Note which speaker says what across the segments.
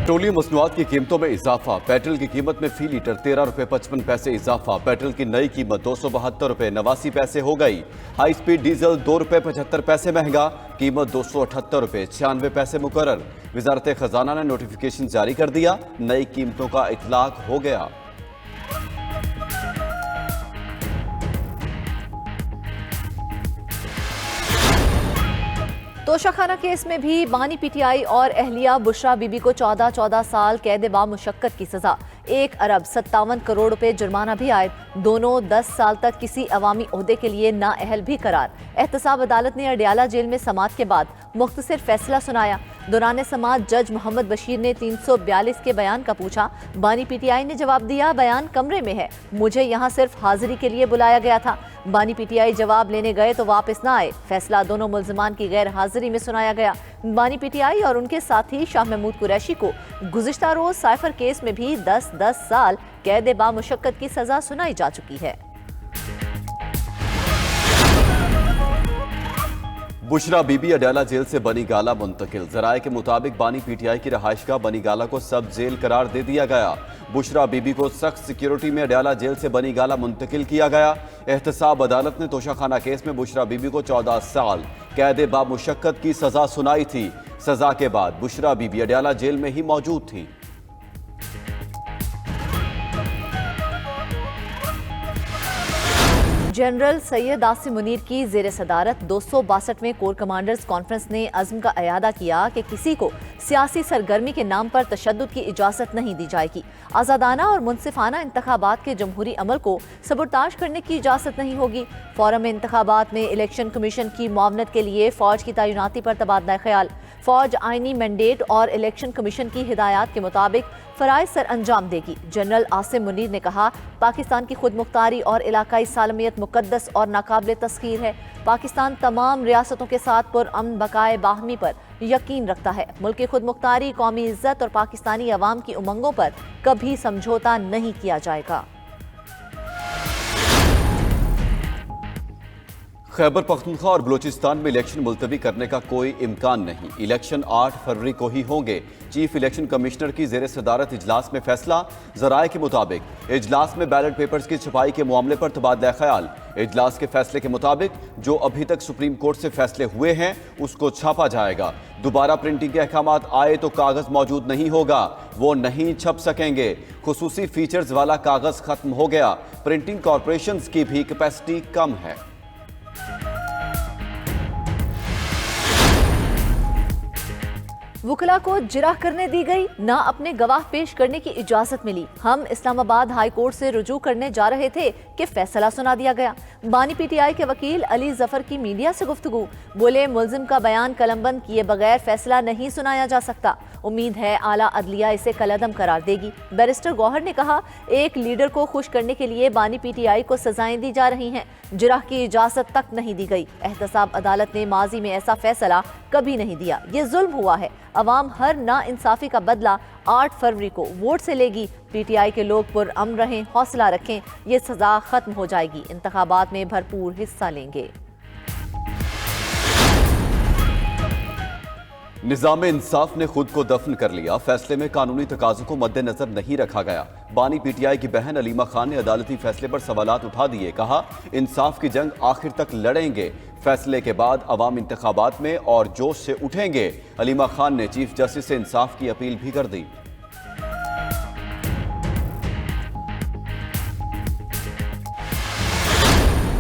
Speaker 1: Petroleum मसनूआत की कीमतों में इजाफा। पेट्रोल की कीमत में फी लीटर 13 रुपए 55 पैसे इजाफा। पेट्रोल की नई कीमत 272 रुपए 89 पैसे हो गई। हाई स्पीड डीजल 2 रुपए 75 पैसे महंगा, कीमत 278 रुपए 96 पैसे मुकर्रर। वजारत खजाना ने नोटिफिकेशन जारी कर दिया, नई कीमतों का इतलाक हो गया।
Speaker 2: तोशाखाना केस में भी बानी पीटीआई और अहलिया बुशरा बीबी को 14 साल कैद बा मुशक्कत की सजा, 1 अरब 57 करोड़ रुपए जुर्माना भी आयद। दोनों 10 साल तक किसी अवामी ओहदे के लिए नाअहल भी करार। एहतसाब अदालत ने अडियाला जेल में समात के बाद मुख्तसर फैसला सुनाया। दौरान समात जज मोहम्मद बशीर ने 342 के बयान का पूछा। बानी पीटीआई ने जवाब दिया, बयान कमरे में है, मुझे यहाँ सिर्फ हाजिरी के लिए बुलाया गया था। बानी पीटीआई जवाब लेने गए तो वापस न आए। फैसला दोनों मुल्जिमान की गैर हाजिरी में सुनाया गया। बानी पीटीआई और उनके साथी शाह महमूद कुरैशी को गुज़िश्ता रोज साइफर केस में भी 10 साल कैद बा मुशक्कत की सजा सुनाई जा चुकी है।
Speaker 1: बुशरा बीबी अडियाला जेल से बनी गाला मुंतकिल। जराये के मुताबिक बानी पीटीआई की रहायशगाह बनी गाला को सब जेल करार दे दिया गया। बुशरा बीबी को सख्त सिक्योरिटी में अडियाला जेल से बनी गाला मुंतकिल किया गया। एहतसाब अदालत ने तोशाखाना केस में बुशरा बीबी को 14 साल कैद बा मुशक्कत की सजा सुनाई थी। सजा के बाद बुशरा बीबी अडियाला जेल में ही मौजूद थी।
Speaker 2: जनरल सैयद आसिम मुनीर की जेर सदारत 262वें कोर कमांडर्स कॉन्फ्रेंस ने अज़्म का अयादा किया कि किसी को सियासी सरगर्मी के नाम पर तशद्दुद की इजाज़त नहीं दी जाएगी। आज़ादाना और मुनसिफाना इंतखाबात के जमहूरी अमल को सबुरताज करने की इजाज़त नहीं होगी। फोरम इंतखाबात में इलेक्शन कमीशन की मुआवनत के लिए फ़ौज की तैनाती पर तबादला ख्याल। फ़ौज आइनी मैंडेट और इलेक्शन कमीशन की हिदायत के मुताबिक फ़राइज़ सर अंजाम देगी। जनरल आसिम मुनीर ने कहा, पाकिस्तान की खुद मुख्तारी और इलाकाई सालमियत मुकद्दस और नाकाबिल तस्खीर है। पाकिस्तान तमाम रियासतों के साथ पुरअमन बकाए बाहमी पर यकीन रखता है। मुल्क की खुद मुख्तारी, कौमी इज्जत और पाकिस्तानी अवाम की उमंगों पर कभी समझौता नहीं किया जाएगा।
Speaker 1: खैबर पख्तूनख्वा और बलूचिस्तान में इलेक्शन मुलतवी करने का कोई इम्कान नहीं। इलेक्शन 8 फरवरी को ही होंगे। चीफ इलेक्शन कमिश्नर की जेर सदारत इजलास में फैसला। जराये के मुताबिक इजलास में बैलेट पेपर्स की छपाई के मामले पर तबादला ख्याल। इजलास के फैसले के मुताबिक जो अभी तक सुप्रीम कोर्ट से फैसले हुए हैं उसको छापा जाएगा। दोबारा प्रिंटिंग के अहकामात आए तो कागज मौजूद नहीं होगा, वो नहीं छप सकेंगे। खुसूसी फीचर्स वाला कागज खत्म हो गया। प्रिंटिंग कॉरपोरेशन की भी कैपेसिटी कम है।
Speaker 2: वुकला को जिरह करने दी गई, ना अपने गवाह पेश करने की इजाजत मिली। हम इस्लामाबाद हाई कोर्ट से रुजू करने जा रहे थे कि फैसला सुना दिया गया। बानी पीटीआई के वकील अली जफर की मीडिया से गुफ्तगू, बोले मुल्जिम का बयान कलमबंद किए बगैर फैसला नहीं सुनाया जा सकता। उम्मीद है आला अदलिया इसे कलअदम करार देगी। बैरिस्टर गौहर ने कहा, एक लीडर को खुश करने के लिए बानी पीटीआई को सजाएं दी जा रही हैं, जिरह की इजाजत तक नहीं दी गई। एहतसाब अदालत ने माजी में ऐसा फैसला कभी नहीं दिया, ये जुल्म हुआ है। अवाम हर ना इंसाफी का बदला 8 फरवरी को वोट से लेगी। पीटीआई के लोग पुरअमन रहें, हौसला रखें, ये सजा खत्म हो जाएगी। इंतखाबात में भरपूर हिस्सा लेंगे।
Speaker 1: निज़ाम इंसाफ ने खुद को दफन कर लिया। फैसले में कानूनी तकाज़ों को मद्देनजर नहीं रखा गया। बानी पीटीआई की बहन अलीमा खान ने अदालती फैसले पर सवालात उठा दिए। कहा, इंसाफ की जंग आखिर तक लड़ेंगे। फैसले के बाद अवाम इंतखाबात में और जोश से उठेंगे। अलीमा खान ने चीफ जस्टिस से इंसाफ की अपील भी कर दी।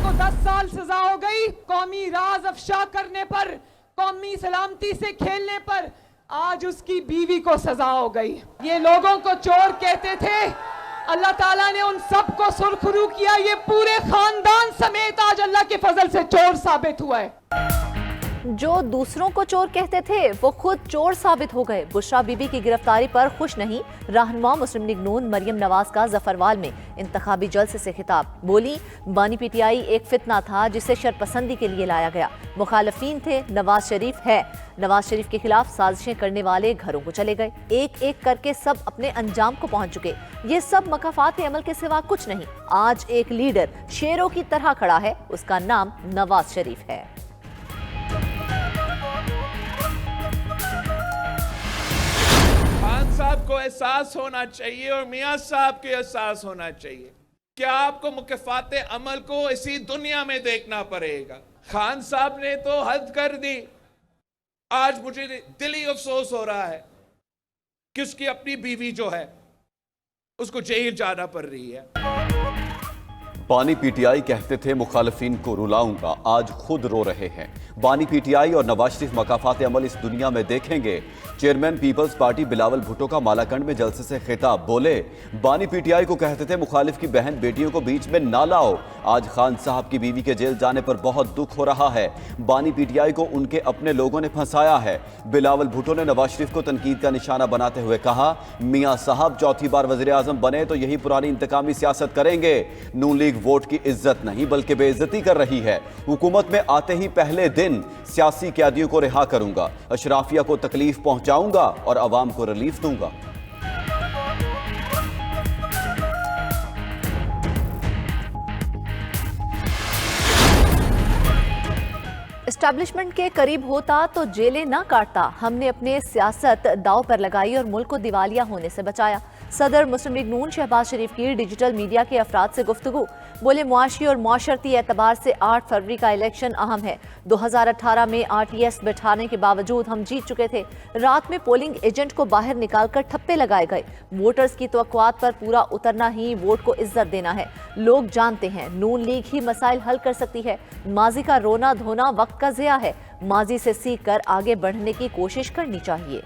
Speaker 3: तो 10 साल सजा हो गई कौमी राज अफशा करने पर, कौमी सलामती से खेलने पर। आज उसकी बीवी को सजा हो गई। ये लोगों को चोर कहते थे, अल्लाह ताला ने उन सबको सुरखरू किया। ये पूरे खानदान समेत आज अल्लाह के फजल से चोर साबित हुआ है।
Speaker 2: जो दूसरों को चोर कहते थे वो खुद चोर साबित हो गए। बुशरा बीबी की गिरफ्तारी पर खुश नहीं। रहनुमा मुस्लिम लीग नून मरियम नवाज का जफरवाल में इंतखाबी जलसे से खिताब, बोली बानी पीटीआई एक फितना था जिसे शरपसंदी के लिए लाया गया। मुखालफीन थे, नवाज शरीफ है। नवाज शरीफ के खिलाफ साजिशें करने वाले घरों को चले गए। एक एक करके सब अपने अंजाम को पहुंच चुके। ये सब मकाफात अमल के सिवा कुछ नहीं। आज एक लीडर शेरों की तरह खड़ा है, उसका नाम नवाज शरीफ है।
Speaker 4: खान साहब आपको एहसास होना चाहिए और मियां साहब के एहसास होना चाहिए कि आपको मुकफ़ात अमल को इसी दुनिया में देखना पड़ेगा। खान साहब ने तो हद कर दी। आज मुझे दिली अफसोस हो रहा है कि उसकी अपनी बीवी जो है उसको जेल जाना पड़ रही है।
Speaker 1: बानी पीटीआई कहते थे मुखालिफिन को रुलाऊंगा, आज खुद रो रहे हैं। बानी पीटीआई और नवाज शरीफ मकाफात अमल इस दुनिया में देखेंगे। Chairman peoples party Bilawal Bhutto का मालाकंड में जलसे से खिताब, बोले बानी पीटीआई को कहते थे मुखालिफ की बहन बेटियों को बीच में ना लाओ। आज खान साहब की बीवी के जेल जाने पर बहुत दुख हो रहा है। बानी पीटीआई को उनके अपने लोगों ने फंसाया है। बिलावल भुट्टो ने नवाज शरीफ को तनकीद का निशाना बनाते हुए कहा, मियां साहब चौथी बार वजीर आजम बने तो यही पुरानी इंतकामी सियासत करेंगे। नून लीग वोट की इज्जत नहीं बल्कि बेइज्जती कर रही है। हुकूमत में आते ही पहले दिन सियासी कैदियों को रिहा करूंगा, अशराफिया को तकलीफ पहुंचाऊंगा और अवाम को रिलीफ दूंगा।
Speaker 2: एस्टैब्लिशमेंट के करीब होता तो जेलें ना काटता। हमने अपने सियासत दांव पर लगाई और मुल्क को दिवालिया होने से बचाया। सदर मुस्लिम लीग नून शहबाज शरीफ की डिजिटल मीडिया के अफराद से गुफ्तगू, बोले मुआशी और माशरती एतबार से 8 फरवरी का इलेक्शन अहम है। 2018 में RTS बैठाने के बावजूद हम जीत चुके थे। रात में पोलिंग एजेंट को बाहर निकालकर ठप्पे लगाए गए। वोटर्स की तवक्कुआत पर पूरा उतरना ही वोट को इज्जत देना है। लोग जानते हैं नून लीग ही मसाइल हल कर सकती है। माजी का रोना धोना वक्त का ज़िया है। माजी से सीख कर आगे बढ़ने की कोशिश करनी चाहिए।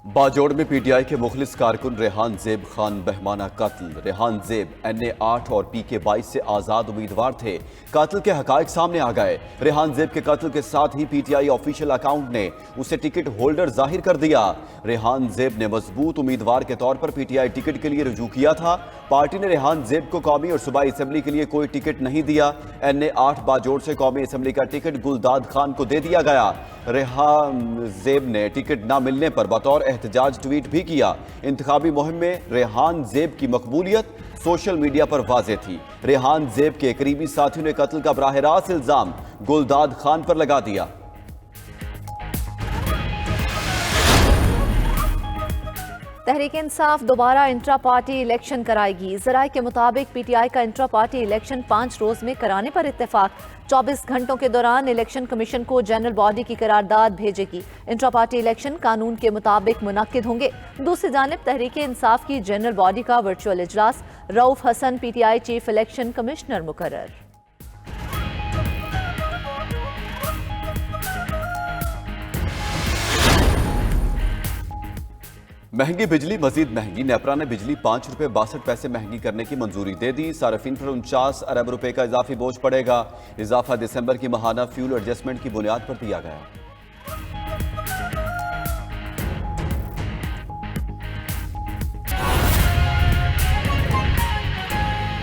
Speaker 1: बाजोड़ में पीटीआई के मुखलिस कारकुन रेहान ज़ेब खान बहमाना कत्ल। रेहान ज़ेब NA8 और PK22 से आज़ाद उम्मीदवार थे। कत्ल के हकायक सामने आ गए। रेहान ज़ेब के कत्ल के साथ ही पीटीआई ऑफिशियल अकाउंट ने उसे टिकट होल्डर जाहिर कर दिया। रेहान ज़ेब ने मजबूत उम्मीदवार के तौर पर पीटीआई टिकट के लिए रुजू किया था। पार्टी ने रेहान ज़ेब को कौमी और सूबाई असम्बली के लिए कोई टिकट नहीं दिया। NA8 बाजोड़ से कौमी असम्बली का टिकट गुलदाद खान को दे दिया गया। रेहान ज़ेब ने टिकट न मिलने पर बतौर एहतजाज ट्वीट भी किया। इंतखाबी मुहिम में रेहान ज़ेब की मकबूलियत सोशल मीडिया पर वाज़ेह थी। रेहान ज़ेब के करीबी साथियों ने कत्ल का बराह रास्त इल्जाम गुलदाद खान पर लगा दिया।
Speaker 2: तहरीक इंसाफ दोबारा इंट्रा पार्टी इलेक्शन कराएगी। जराये के मुताबिक पीटीआई का इंट्रा पार्टी इलेक्शन 5 रोज में कराने पर इत्तेफाक। 24 घंटों के दौरान इलेक्शन कमीशन को जनरल बॉडी की करारदाद भेजेगी। इंट्रा पार्टी इलेक्शन कानून के मुताबिक मुनक्किद होंगे। दूसरी जानिब तहरीक इंसाफ की जनरल बॉडी का वर्चुअल इजलास, Rauf Hasan PTI chief election commissioner मुकर्रर।
Speaker 1: महंगी बिजली मजीद महंगी। नेपरा ने बिजली 5 रुपये 62 पैसे महंगी करने की मंजूरी दे दी। सार्फिन पर 49 अरब रुपए का इजाफी बोझ पड़ेगा। इजाफा दिसंबर की माहाना फ्यूल एडजस्टमेंट की बुनियाद पर दिया गया।